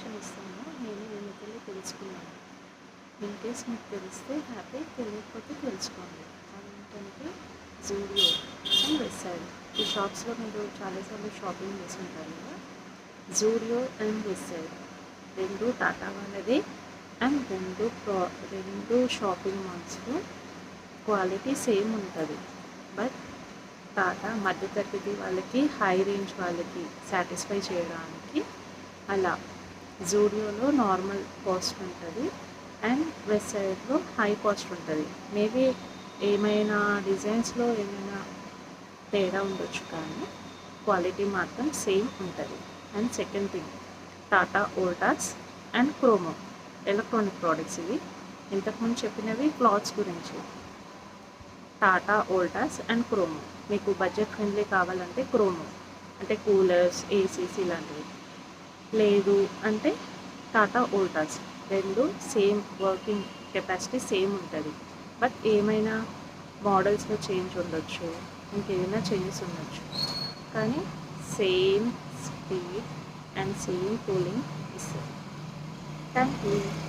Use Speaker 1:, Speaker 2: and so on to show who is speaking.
Speaker 1: Information ఇస్తాను. నేను వెనకెళ్ళి తెలుసుకున్నాను. ఇన్ కేస్ మీకు తెలిస్తే హ్యాపీ, తెలియకపోతే తెలుసుకోండి. అదేంటంటే జూడియో అండ్ వెస్ట్ సైడ్. ఈ షాప్స్లో మీరు చాలాసార్లు షాపింగ్ చేసి ఉంటారు కదా. జూడియో అండ్ వెస్ట్ సైడ్ రెండు టాటా వాళ్ళదే. అండ్ రెండు షాపింగ్ మాల్స్లో క్వాలిటీ సేమ్ ఉంటుంది. బట్ టాటా మధ్యతరగతి వాళ్ళకి, హై రేంజ్ వాళ్ళకి సాటిస్ఫై చేయడానికి అలా జూడియోలో నార్మల్ కాస్ట్ ఉంటుంది అండ్ వెస్ట్ సైడ్లో హై కాస్ట్ ఉంటుంది. మేబీ ఏమైనా డిజైన్స్లో ఏమైనా తేడా ఉండొచ్చు, కానీ క్వాలిటీ మాత్రం సేమ్ ఉంటుంది. And second thing, Tata Voltas and క్రోమో electronic products. ఇవి ఇంతకుముందు చెప్పినవి క్లాత్స్ గురించి. టాటా వోల్టాస్ అండ్ క్రోమో. మీకు బడ్జెట్ ఫ్రెండ్లీ కావాలంటే క్రోమో, అంటే కూలర్స్, ఏసీస్ ఇలాంటివి. లేదు అంటే టాటా వోల్టాస్. రెండు సేమ్ వర్కింగ్ కెపాసిటీ సేమ్ ఉంటుంది. బట్ ఏమైనా మోడల్స్లో చేంజ్ ఉండొచ్చు, ఇంకేమైనా చేంజెస్ ఉండొచ్చు, కానీ same speed and same cooling ఇస్తుంది. Thank you.